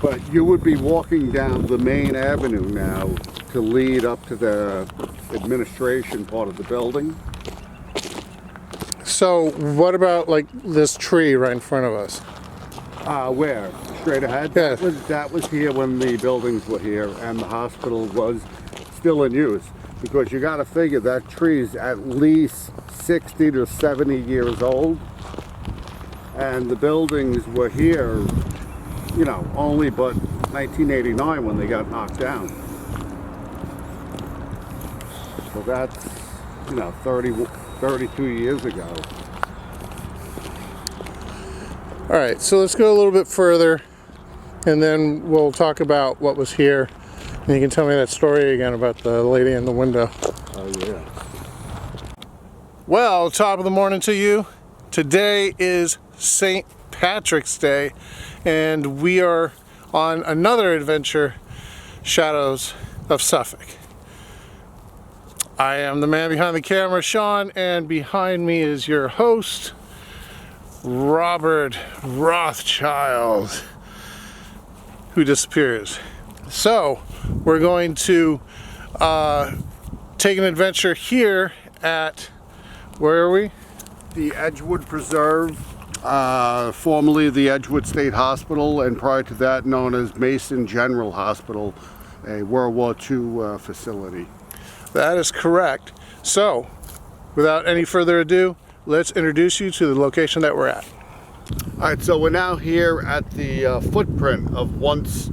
But you would be walking down the main avenue now to lead up to the administration part of the building. So what about like this tree right in front of us? Where? Straight ahead? Yeah. That was here when the buildings were here and the hospital was still in use. Because you got to figure that tree's at least 60 to 70 years old. And the buildings were here, you know, only but 1989 when they got knocked down. So that's, you know, 32 years ago. All right, so let's go a little bit further and then we'll talk about what was here. And you can tell me that story again about the lady in the window. Oh, yeah. Well, top of the morning to you. Today is St. Patrick's Day and we are on another adventure, Shadows of Suffolk. I am the man behind the camera, Sean, and behind me is your host, Robert Rothschild, who disappears. So we're going to take an adventure here at, where are we? The Edgewood Preserve, formerly the Edgewood State Hospital, and prior to that known as Mason General Hospital, a World War II facility. That is correct. So without any further ado, let's introduce you to the location that we're at. All right, so we're now here at the footprint of once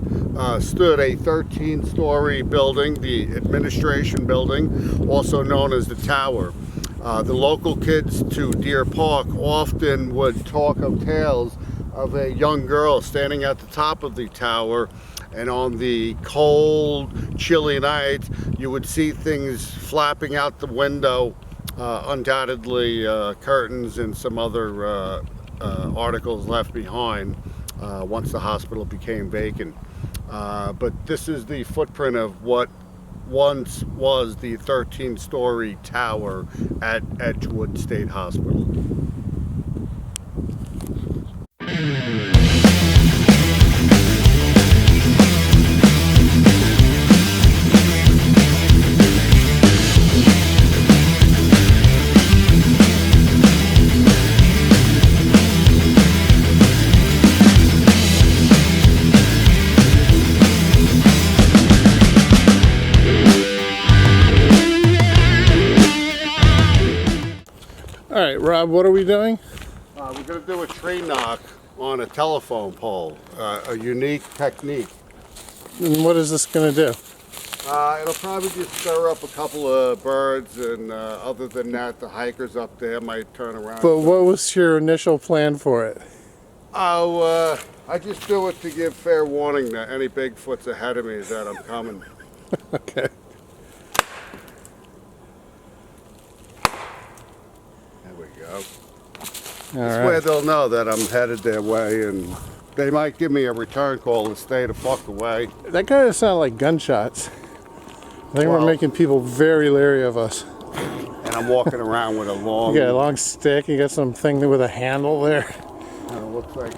stood a 13-story building, the administration building, also known as the Tower. The local kids to Deer Park often would talk of tales of a young girl standing at the top of the tower, and on the cold, chilly nights, you would see things flapping out the window, undoubtedly curtains and some other articles left behind once the hospital became vacant. But this is the footprint of what once was the 13-story tower at Edgewood State Hospital. All right, Rob, what are we doing? We're going to do a tree knock on a telephone pole, a unique technique. And what is this going to do? It'll probably just stir up a couple of birds, and other than that, the hikers up there might turn around. But what was your initial plan for it? Oh, I just do it to give fair warning to any Bigfoots ahead of me that I'm coming. Okay. There we go. All This right. way they'll know that I'm headed their way, and they might give me a return call to stay the fuck away. That kind of sounded like gunshots. I think we're Well- making people very leery of us. And I'm walking around with a long... You got a long stick, you got something with a handle there. looks like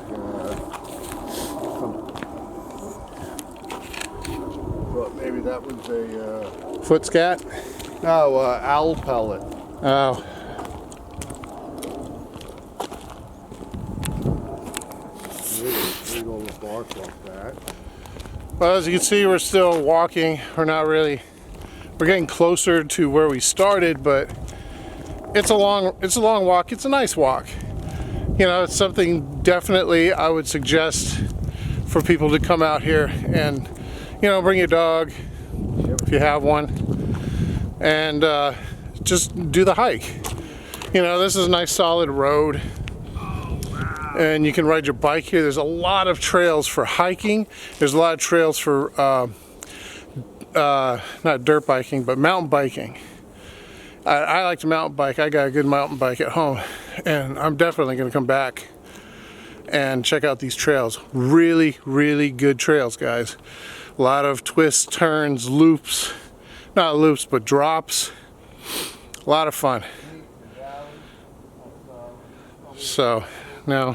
well, maybe that was a... Foot scat? no, owl pellet. Oh. Read all the bark off that. Well, as you can see, we're still walking. We're not really... We're getting closer to where we started, but it's a long walk. It's a nice walk. You know, it's something definitely I would suggest for people to come out here and, you know, bring your dog if you have one, and just do the hike. You know, this is a nice solid road, and you can ride your bike here. There's a lot of trails for hiking. There's a lot of trails for not dirt biking, but mountain biking. I like to mountain bike. I got a good mountain bike at home, and I'm definitely going to come back and check out these trails. Really, really good trails, guys. A lot of twists, turns, loops. Not loops, but drops. A lot of fun. So, now